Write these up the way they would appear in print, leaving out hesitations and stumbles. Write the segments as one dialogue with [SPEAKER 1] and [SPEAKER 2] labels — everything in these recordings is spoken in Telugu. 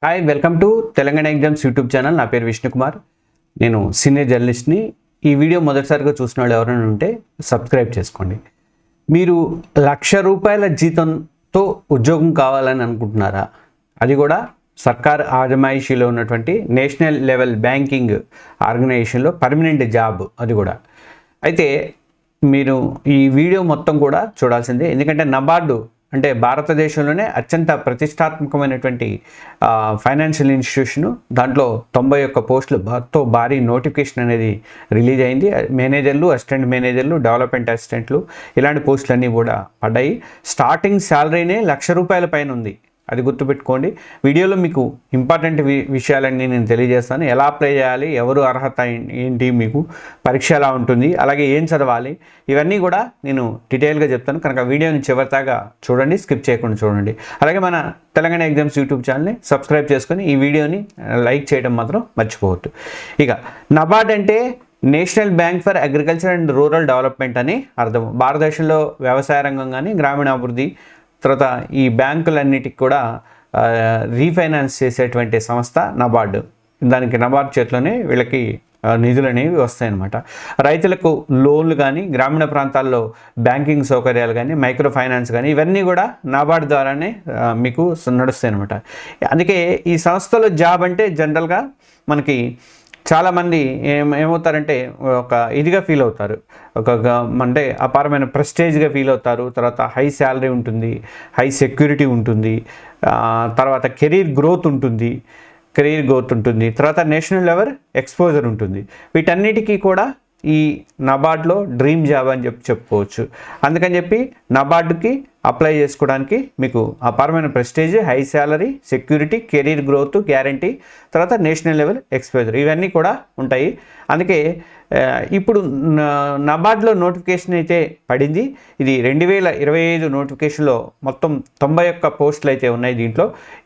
[SPEAKER 1] Hi welcome to Telangana exams YouTube channel. నా పేరు విష్ణు కుమార్. నేను సీనియర్ జర్నలిస్ట్ని. ఈ వీడియో మొదటిసారిగా చూసిన వాళ్ళు ఎవరైనా ఉంటే సబ్స్క్రైబ్ చేసుకోండి. మీరు ₹1,00,000 జీతంతో ఉద్యోగం కావాలని అనుకుంటున్నారా? అది కూడా సర్కార్ ఆజమాయిషీలో ఉన్నటువంటి నేషనల్ లెవెల్ బ్యాంకింగ్ ఆర్గనైజేషన్లో పర్మనెంట్ జాబ్. అది కూడా అయితే మీరు ఈ వీడియో మొత్తం కూడా చూడాల్సిందే. ఎందుకంటే నబార్డు అంటే భారతదేశంలోనే అత్యంత ప్రతిష్టాత్మకమైనటువంటి ఫైనాన్షియల్ ఇన్స్టిట్యూషను. దాంట్లో 91 పోస్టులతో భారీ నోటిఫికేషన్ అనేది రిలీజ్ అయింది. మేనేజర్లు, అసిస్టెంట్ మేనేజర్లు, డెవలప్మెంట్ అసిస్టెంట్లు ఇలాంటి పోస్టులన్నీ కూడా పడ్డాయి. స్టార్టింగ్ శాలరీనే ₹1,00,000 పైన ఉంది. అది గుర్తుపెట్టుకోండి. వీడియోలో మీకు ఇంపార్టెంట్ విషయాలన్నీ నేను తెలియజేస్తాను. ఎలా అప్లై చేయాలి, ఎవరు అర్హత ఏంటి, మీకు పరీక్ష ఎలా ఉంటుంది, అలాగే ఏం చదవాలి, ఇవన్నీ కూడా నేను డీటెయిల్గా చెప్తాను. కనుక వీడియోని చివరిదాకా చూడండి, స్కిప్ చేయకుండా చూడండి. అలాగే మన తెలంగాణ ఎగ్జామ్స్ యూట్యూబ్ ఛానల్ని సబ్స్క్రైబ్ చేసుకొని ఈ వీడియోని లైక్ చేయడం మాత్రం మర్చిపోవద్దు. ఇక నబార్డ్ అంటే national bank for agriculture and rural development అని అర్థం. భారతదేశంలో వ్యవసాయ రంగం కానీ గ్రామీణాభివృద్ధి తర్వాత ఈ బ్యాంకులన్నిటికి కూడా రీఫైనాన్స్ చేసేటువంటి సంస్థ నబార్డు. దానికి నబార్డు చేతిలోనే వీళ్ళకి నిధులు అనేవి వస్తాయన్నమాట. రైతులకు లోన్లు కానీ, గ్రామీణ ప్రాంతాల్లో బ్యాంకింగ్ సౌకర్యాలు కానీ, మైక్రో ఫైనాన్స్ కానీ ఇవన్నీ కూడా నబార్డు ద్వారానే మీకు నడుస్తాయి అన్నమాట. అందుకే ఈ సంస్థలో జాబ్ అంటే జనరల్గా మనకి చాలామంది ఏమవుతారంటే ఒక ఇదిగా ఫీల్ అవుతారు, అంటే అపారమైన ప్రెస్టేజ్గా ఫీల్ అవుతారు. తర్వాత హై శాలరీ ఉంటుంది, హై సెక్యూరిటీ ఉంటుంది, తర్వాత కెరీర్ గ్రోత్ ఉంటుంది, తర్వాత నేషనల్ లెవెల్ ఎక్స్పోజర్ ఉంటుంది. వీటన్నిటికీ కూడా ఈ నబార్డులో డ్రీమ్ జాబ్ అని చెప్పుకోవచ్చు. అందుకని చెప్పి నబార్డుకి అప్లై చేసుకోవడానికి మీకు అపారమైన prestige, high salary, security, career growth guarantee, తర్వాత నేషనల్ లెవెల్ ఎక్స్పోజర్ ఇవన్నీ కూడా ఉంటాయి. అందుకే ఇప్పుడు నబార్డులో నోటిఫికేషన్ అయితే పడింది. ఇది 2025 నోటిఫికేషన్లో మొత్తం 91 పోస్టులు అయితే ఉన్నాయి.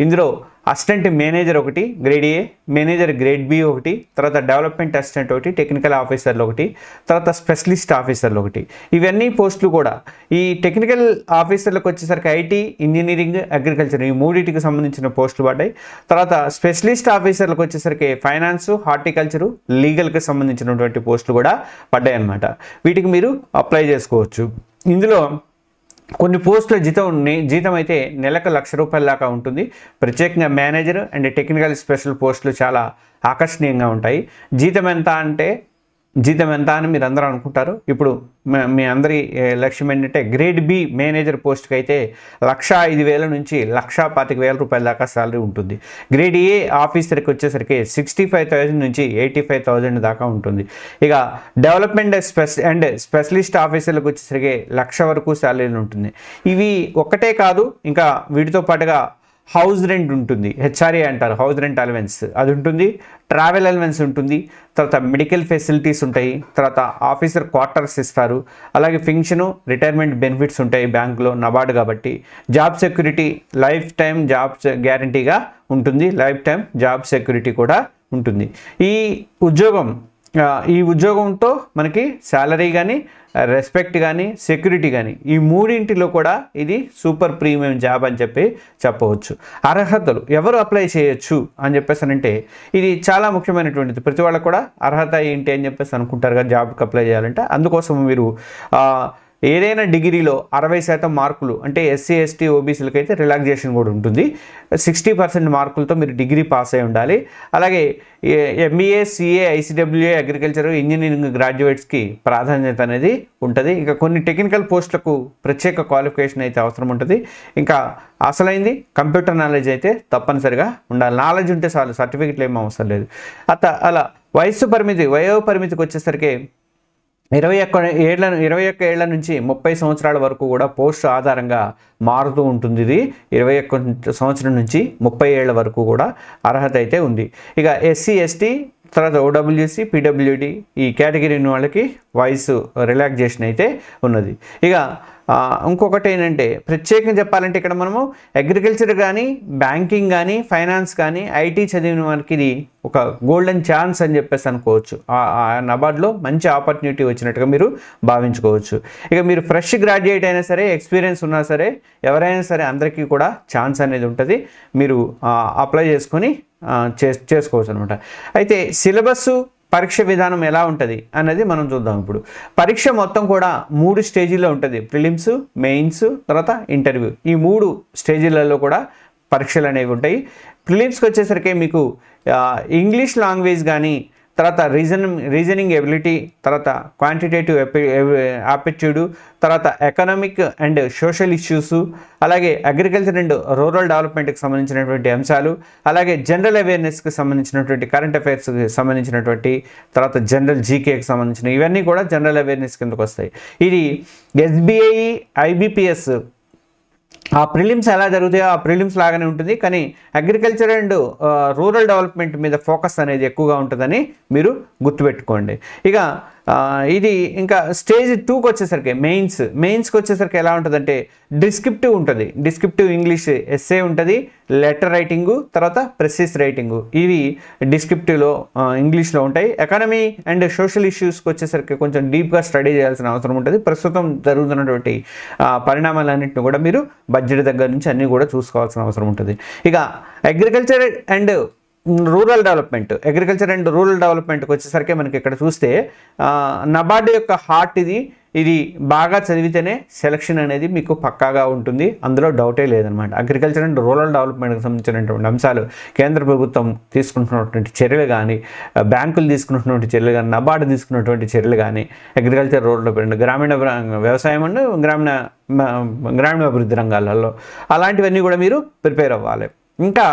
[SPEAKER 1] ఇందులో అసిస్టెంట్ మేనేజర్ ఒకటి grade A, manager grade B ఒకటి, తర్వాత డెవలప్మెంట్ అసిస్టెంట్ ఒకటి, టెక్నికల్ ఆఫీసర్లు ఒకటి, తర్వాత స్పెషలిస్ట్ ఆఫీసర్లు ఒకటి. ఇవన్నీ పోస్టులు కూడా ఈ టెక్నికల్ ఆఫీసర్లకు వచ్చేసరికి ఐటీ, ఇంజనీరింగ్, అగ్రికల్చర్ ఈ మూడింటికి సంబంధించిన పోస్టులు పడ్డాయి. తర్వాత స్పెషలిస్ట్ ఆఫీసర్లకు వచ్చేసరికి ఫైనాన్స్, హార్టికల్చరు, లీగల్కి సంబంధించినటువంటి పోస్టులు కూడా పడ్డాయి అన్నమాట. వీటికి మీరు అప్లై చేసుకోవచ్చు. ఇందులో కొన్ని పోస్టుల జీతం అయితే నెలకు ₹1,00,000 దాకా ఉంటుంది. ప్రత్యేకంగా మేనేజర్ అండ్ టెక్నికల్ స్పెషల్ పోస్టులు చాలా ఆకర్షణీయంగా ఉంటాయి. జీతం ఎంత అని మీరు అందరూ అనుకుంటారు. ఇప్పుడు మీ అందరి లక్ష్యం ఏంటంటే గ్రేడ్ బి మేనేజర్ పోస్ట్కి అయితే ₹1,05,000 నుంచి ₹1,25,000 దాకా శాలరీ ఉంటుంది. గ్రేడ్ ఏ ఆఫీసర్కి వచ్చేసరికి 65,000 నుంచి 85,000 దాకా ఉంటుంది. ఇక డెవలప్మెంట్ అండ్ స్పెషలిస్ట్ ఆఫీసర్లకు వచ్చేసరికి 1,00,000 వరకు శాలరీలు ఉంటుంది. ఇవి ఒక్కటే కాదు, ఇంకా వీటితో పాటుగా హౌస్ రెంట్ ఉంటుంది, హెచ్ఆర్ఏ అంటారు, హౌస్ రెంట్ అలవెన్స్ అది ఉంటుంది, ట్రావెల్ అలవెన్స్ ఉంటుంది, తర్వాత మెడికల్ ఫెసిలిటీస్ ఉంటాయి, తర్వాత ఆఫీసర్ క్వార్టర్స్ ఇస్తారు, అలాగే పెన్షను, రిటైర్మెంట్ బెనిఫిట్స్ ఉంటాయి బ్యాంకులో నబార్డు కాబట్టి. Job security life time job గ్యారంటీగా ఉంటుంది, లైఫ్ టైం జాబ్ సెక్యూరిటీ కూడా ఉంటుంది. ఈ ఉద్యోగంతో మనకి శాలరీ కానీ, రెస్పెక్ట్ కానీ, సెక్యూరిటీ కానీ ఈ మూడింటిలో కూడా ఇది సూపర్ ప్రీమియం జాబ్ అని చెప్పవచ్చు. అర్హతలు ఎవరు అప్లై చేయొచ్చు అని చెప్పేసానంటే ఇది చాలా ముఖ్యమైనటువంటిది. ప్రతి వాళ్ళకు కూడా అర్హత ఏంటి అని చెప్పేసి అనుకుంటారు కదా జాబ్కి అప్లై చేయాలంటే. అందుకోసం మీరు ఏదైనా డిగ్రీలో 60% మార్కులు, అంటే ఎస్సీ, ఎస్టీ, ఓబీసీలకు అయితే రిలాక్సేషన్ కూడా ఉంటుంది. 60% మార్కులతో మీరు డిగ్రీ పాస్ అయి ఉండాలి. అలాగే MBA, CA, ICWA, agriculture, engineering గ్రాడ్యుయేట్స్కి ప్రాధాన్యత అనేది ఉంటుంది. ఇంకా కొన్ని టెక్నికల్ పోస్టులకు ప్రత్యేక క్వాలిఫికేషన్ అయితే అవసరం ఉంటుంది. ఇంకా అసలైంది కంప్యూటర్ నాలెడ్జ్ అయితే తప్పనిసరిగా ఉండాలి. నాలెడ్జ్ ఉంటే చాలు, సర్టిఫికెట్లు ఏమీ అవసరం లేదు. అలా వయో పరిమితికి వచ్చేసరికి 21 ఏళ్ల నుంచి 30 సంవత్సరాల వరకు కూడా పోస్ట్ ఆధారంగా మారుతూ ఉంటుంది. ఇది 21 సంవత్సరం నుంచి 30 ఏళ్ల వరకు కూడా అర్హత అయితే ఉంది. ఇక ఎస్సీ, ఎస్టీ, తర్వాత ఓడబ్ల్యూసీ, పీడబ్ల్యూడి ఈ కేటగిరీ వాళ్ళకి వయసు రిలాక్సేషన్ అయితే ఉన్నది. ఇక ఇంకొకటి ఏంటంటే ప్రత్యేకంగా చెప్పాలంటే ఇక్కడ మనము అగ్రికల్చర్ కానీ బ్యాంకింగ్ కానీ ఫైనాన్స్ కానీ ఐటీ చదివిన వారికి ఇది ఒక గోల్డెన్ ఛాన్స్ అని చెప్పేసి అనుకోవచ్చు. నబార్డ్లో మంచి ఆపర్చునిటీ వచ్చినట్టుగా మీరు భావించుకోవచ్చు. ఇక మీరు ఫ్రెష్ గ్రాడ్యుయేట్ అయినా సరే, ఎక్స్పీరియన్స్ ఉన్నా సరే, ఎవరైనా సరే అందరికీ కూడా ఛాన్స్ అనేది ఉంటుంది. మీరు అప్లై చేసుకొని చేసుకోవచ్చు అనమాట. అయితే సిలబస్సు, పరీక్ష విధానం ఎలా ఉంటుంది అనేది మనం చూద్దాం. ఇప్పుడు పరీక్ష మొత్తం కూడా 3 స్టేజీల్లో ఉంటుంది. ప్రిలిమ్స్, మెయిన్స్, తర్వాత ఇంటర్వ్యూ. ఈ 3 స్టేజీలలో కూడా పరీక్షలు అనేవి ఉంటాయి. ప్రిలిమ్స్కి వచ్చేసరికి మీకు ఇంగ్లీష్ లాంగ్వేజ్ కానీ, తర్వాత రీజనింగ్ ఎబిలిటీ, తర్వాత క్వాంటిటేటివ్ ఆప్టిట్యూడ్, తర్వాత ఎకనామిక్ అండ్ సోషల్ ఇష్యూస్, అలాగే అగ్రికల్చర్ అండ్ రూరల్ డెవలప్మెంట్కి సంబంధించినటువంటి అంశాలు, అలాగే జనరల్ అవేర్నెస్కి సంబంధించినటువంటి కరెంట్ అఫైర్స్కి సంబంధించినటువంటి, తర్వాత జనరల్ జీకేకి సంబంధించిన ఇవన్నీ కూడా జనరల్ అవేర్నెస్ కిందకు వస్తాయి. ఇది SBI, IBPS ఆ ప్రిలిమ్స్ ఎలా జరుగుతాయో ఆ ప్రిలిమ్స్ లాగానే ఉంటుంది. కానీ అగ్రికల్చర్ అండ్ రూరల్ డెవలప్మెంట్ మీద ఫోకస్ అనేది ఎక్కువగా ఉంటుందని మీరు గుర్తుపెట్టుకోండి. ఇక ఇది ఇంకా స్టేజ్ 2కి వచ్చేసరికి మెయిన్స్కి వచ్చేసరికి ఎలా ఉంటుందంటే డిస్క్రిప్టివ్ ఉంటుంది. డిస్క్రిప్టివ్ ఇంగ్లీష్ ఎస్సే ఉంటుంది, లెటర్ రైటింగు, తర్వాత ప్రెసిస్ రైటింగు. ఇవి డిస్క్రిప్టివ్లో ఇంగ్లీష్లో ఉంటాయి. ఎకానమీ అండ్ సోషల్ ఇష్యూస్కి వచ్చేసరికి కొంచెం డీప్గా స్టడీ చేయాల్సిన అవసరం ఉంటుంది. ప్రస్తుతం జరుగుతున్నటువంటి పరిణామాలన్నింటినీ కూడా మీరు బడ్జెట్ దగ్గర నుంచి అన్నీ కూడా చూసుకోవాల్సిన అవసరం ఉంటుంది. ఇక అగ్రికల్చర్ అండ్ రూరల్ డెవలప్మెంట్కి వచ్చేసరికి మనకి ఇక్కడ చూస్తే నబార్డ్ యొక్క హార్ట్ ఇది బాగా చదివితేనే సెలక్షన్ అనేది మీకు పక్కాగా ఉంటుంది, అందులో డౌటే లేదనమాట. అగ్రికల్చర్ అండ్ రూరల్ డెవలప్మెంట్కి సంబంధించినటువంటి అంశాలు కేంద్ర ప్రభుత్వం తీసుకుంటున్నటువంటి చర్యలు కానీ, బ్యాంకులు తీసుకున్నటువంటి చర్యలు కానీ, నబార్డ్ తీసుకున్నటువంటి చర్యలు కానీ, అగ్రికల్చర్ రూరల్ డెవలప్మెంట్, గ్రామీణ వ్యవసాయం అండ్ గ్రామీణాభివృద్ధి రంగాలలో అలాంటివన్నీ కూడా మీరు ప్రిపేర్ అవ్వాలి. ఇంకా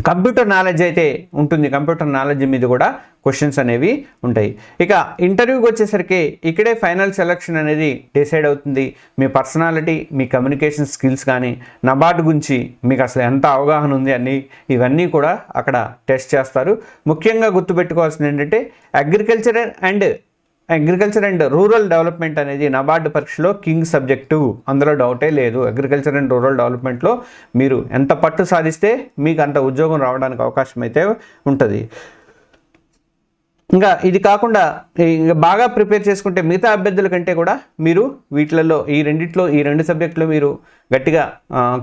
[SPEAKER 1] కంప్యూటర్ నాలెడ్జ్ అయితే ఉంటుంది. కంప్యూటర్ నాలెడ్జ్ మీద కూడా క్వశ్చన్స్ అనేవి ఉంటాయి. ఇక ఇంటర్వ్యూకి వచ్చేసరికి ఇక్కడే ఫైనల్ సెలక్షన్ అనేది డిసైడ్ అవుతుంది. మీ పర్సనాలిటీ, మీ కమ్యూనికేషన్ స్కిల్స్ కానీ, నబార్డ్ గురించి మీకు అసలు ఎంత అవగాహన ఉంది అని ఇవన్నీ కూడా అక్కడ టెస్ట్ చేస్తారు. ముఖ్యంగా గుర్తుపెట్టుకోవాల్సింది ఏంటంటే అగ్రికల్చర్ అండ్ రూరల్ డెవలప్మెంట్ అనేది నబార్డ్ పరీక్షలో కింగ్ సబ్జెక్టు, అందులో డౌటే లేదు. అగ్రికల్చర్ అండ్ రూరల్ డెవలప్మెంట్లో మీరు ఎంత పట్టు సాధిస్తే మీకు అంత ఉద్యోగం రావడానికి అవకాశం అయితే ఉంటుంది. ఇంకా ఇది కాకుండా ఇంకా బాగా ప్రిపేర్ చేసుకుంటే మిగతా అభ్యర్థుల కంటే కూడా మీరు వీటిలలో ఈ 2 సబ్జెక్టులో మీరు గట్టిగా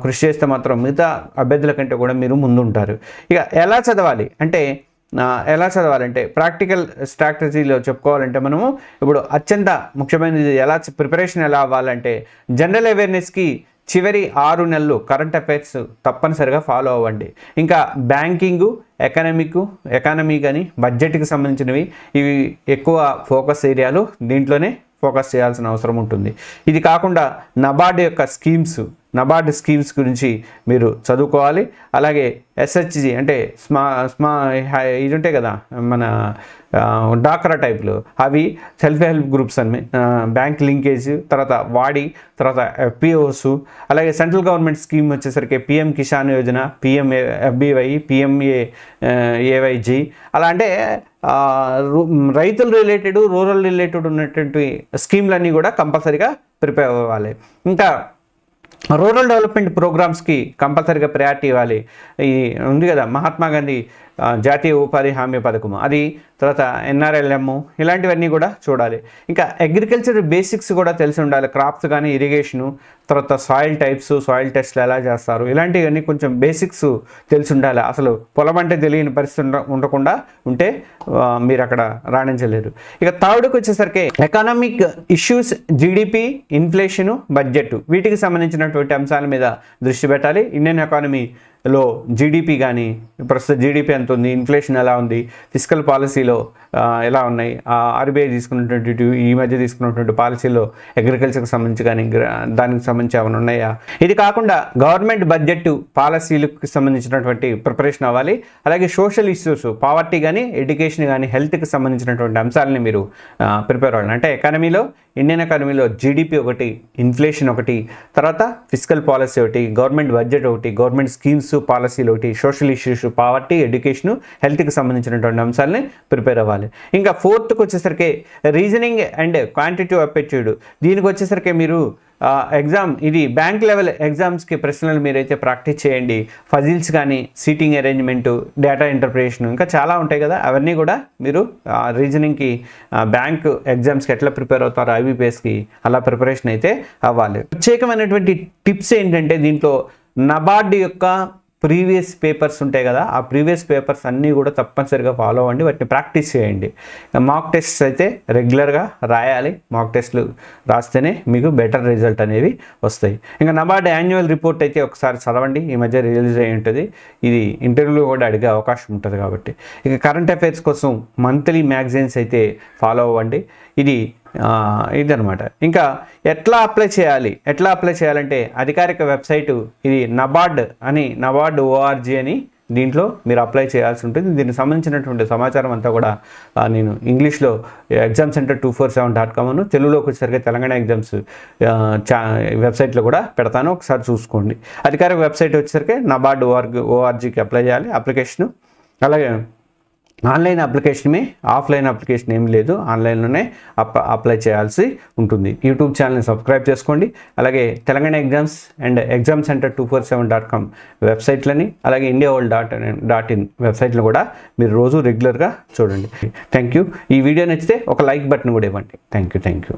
[SPEAKER 1] కృషి చేస్తే మాత్రం మిగతా అభ్యర్థుల కంటే కూడా మీరు ముందుంటారు. ఇక ఎలా చదవాలంటే ప్రాక్టికల్ స్ట్రాటజీలో చెప్పుకోవాలంటే మనము ఇప్పుడు అత్యంత ముఖ్యమైనది ప్రిపరేషన్ ఎలా అవ్వాలంటే జనరల్ అవేర్నెస్కి చివరి 6 నెలలు కరెంట్ అఫైర్స్ తప్పనిసరిగా ఫాలో అవ్వండి. ఇంకా బ్యాంకింగు, ఎకానమీ కానీ బడ్జెట్కి సంబంధించినవి ఇవి ఎక్కువ ఫోకస్ ఏరియాలు, దీంట్లోనే ఫోకస్ చేయాల్సిన అవసరం ఉంటుంది. ఇది కాకుండా నబార్డ్ స్కీమ్స్ గురించి మీరు చదువుకోవాలి. అలాగే SHG అంటే ఇది ఉంటాయి కదా మన డాక్రా టైప్లు, అవి సెల్ఫ్ హెల్ప్ గ్రూప్స్ అని, బ్యాంక్ లింకేజ్, తర్వాత తర్వాత FPOs, అలాగే సెంట్రల్ గవర్నమెంట్ స్కీమ్ వచ్చేసరికి PM Kisan Yojana, PMFBY, PMAYG, అలా అంటే రైతులు రిలేటెడ్, రూరల్ రిలేటెడ్ ఉన్నటువంటి స్కీమ్లన్నీ కూడా కంపల్సరీగా ప్రిపేర్ అవ్వాలి. ఇంకా రూరల్ డెవలప్మెంట్ ప్రోగ్రామ్స్కి కంపల్సరీగా ప్రయారిటీ ఇవ్వాలి. ఈ ఉంది కదా మహాత్మా గాంధీ జాతీయ ఉపాధి హామీ పథకం, అది తర్వాత NRLM, ఇలాంటివన్నీ కూడా చూడాలి. ఇంకా అగ్రికల్చర్ బేసిక్స్ కూడా తెలిసి ఉండాలి. క్రాప్స్ కానీ, ఇరిగేషను, తర్వాత సాయిల్ టైప్స్, సాయిల్ టెస్ట్లు ఎలా చేస్తారు, ఇలాంటివన్నీ కొంచెం బేసిక్స్ తెలిసి ఉండాలి. అసలు పొలం అంటే తెలియని పరిస్థితి ఉండకుండా ఉంటే మీరు అక్కడ రాణించలేరు. ఇక థర్డ్కి వచ్చేసరికి economic issues, GDP, inflation, budget, వీటికి సంబంధించినటువంటి అంశాల మీద దృష్టి పెట్టాలి. ఇండియన్ ఎకానమీలో GDP కానీ, ప్రస్తుత GDP ఎంత ఉంది, ఇన్ఫ్లేషన్ ఎలా ఉంది, ఫిస్కల్ పాలసీలో ఎలా ఉన్నాయి, RBI తీసుకున్నటువంటి ఈ మధ్య తీసుకున్నటువంటి పాలసీలో అగ్రికల్చర్కి సంబంధించి కానీ దానికి సంబంధించి ఏమైనా ఉన్నాయా. ఇది కాకుండా గవర్నమెంట్ బడ్జెట్ పాలసీలకు సంబంధించినటువంటి ప్రిపరేషన్ అవ్వాలి. అలాగే సోషల్ ఇష్యూస్, పావర్టీ కానీ, ఎడ్యుకేషన్ కానీ, హెల్త్కి సంబంధించినటువంటి అంశాలని మీరు ప్రిపేర్ అవ్వాలి. అంటే ఇండియన్ ఎకానమీలో GDP ఒకటి, ఇన్ఫ్లేషన్ ఒకటి, తర్వాత ఫిస్కల్ పాలసీ ఒకటి, గవర్నమెంట్ బడ్జెట్ ఒకటి, గవర్నమెంట్ స్కీమ్స్, పాలసీలు ఒకటి, సోషల్ ఇష్యూస్, పావర్టీ, ఎడ్యుకేషను, హెల్త్కి సంబంధించినటువంటి అంశాలని ప్రిపేర్ అవ్వాలి. ఇంకా ఫోర్త్కి వచ్చేసరికి రీజనింగ్ అండ్ క్వాంటిటేటివ్ అప్టిట్యూడ్. దీనికి వచ్చేసరికి మీరు ఎగ్జామ్ ఇది బ్యాంక్ లెవెల్ ఎగ్జామ్స్కి ప్రశ్నలు మీరైతే ప్రాక్టీస్ చేయండి. ఫజిల్స్ కానీ, సీటింగ్ అరేంజ్మెంటు, డేటా ఇంటర్ప్రిటేషన్, ఇంకా చాలా ఉంటాయి కదా, అవన్నీ కూడా మీరు రీజనింగ్కి బ్యాంక్ ఎగ్జామ్స్కి ఎట్లా ప్రిపేర్ అవుతారో ఐబీపీఎస్కి అలా ప్రిపరేషన్ అయితే అవ్వాలి. ప్రత్యేకమైనటువంటి టిప్స్ ఏంటంటే దీంట్లో నబార్డ్ యొక్క ప్రీవియస్ పేపర్స్ ఉంటాయి కదా, ఆ ప్రీవియస్ పేపర్స్ అన్నీ కూడా తప్పనిసరిగా ఫాలో అవ్వండి, వాటిని ప్రాక్టీస్ చేయండి. మాక్ టెస్ట్స్ అయితే రెగ్యులర్గా రాయాలి. మాక్ టెస్ట్లు రాస్తేనే మీకు బెటర్ రిజల్ట్ అనేవి వస్తాయి. ఇంకా నబార్డ్ యాన్యువల్ రిపోర్ట్ అయితే ఒకసారి చదవండి, ఈ మధ్య రిలీజ్ అయ్యి ఉంటుంది. ఇది ఇంటర్వ్యూలో కూడా అడిగే అవకాశం ఉంటుంది కాబట్టి. ఇక కరెంట్ అఫైర్స్ కోసం మంత్లీ మ్యాగజైన్స్ అయితే ఫాలో అవ్వండి. ఇదనమాట. ఇంకా ఎట్లా అప్లై చేయాలంటే అధికారిక వెబ్సైటు ఇది నబార్డ్ ORG అని, దీంట్లో మీరు అప్లై చేయాల్సి ఉంటుంది. దీనికి సంబంధించినటువంటి సమాచారం అంతా కూడా నేను ఇంగ్లీష్లో examcenter247.com అను, తెలుగులోకి వచ్చేసరికి తెలంగాణ ఎగ్జామ్స్ వెబ్సైట్లో కూడా పెడతాను, ఒకసారి చూసుకోండి. అధికారిక వెబ్సైట్ వచ్చేసరికి నబార్డ్ ORGకి అప్లై చేయాలి అప్లికేషను. అలాగే ఆన్లైన్ అప్లికేషనే, ఆఫ్లైన్ అప్లికేషన్ ఏమి లేదు, ఆన్లైన్లోనే అప్లై చేయాల్సి ఉంటుంది. యూట్యూబ్ ఛానల్ని సబ్స్క్రైబ్ చేసుకోండి. అలాగే తెలంగాణ ఎగ్జామ్స్ అండ్ examcenter247.com వెబ్సైట్లని, అలాగే indiaworld.in వెబ్సైట్లో కూడా మీరు రోజు రెగ్యులర్గా చూడండి. Thank you. ఈ వీడియో నచ్చితే ఒక లైక్ బటన్ కూడా ఇవ్వండి. Thank you.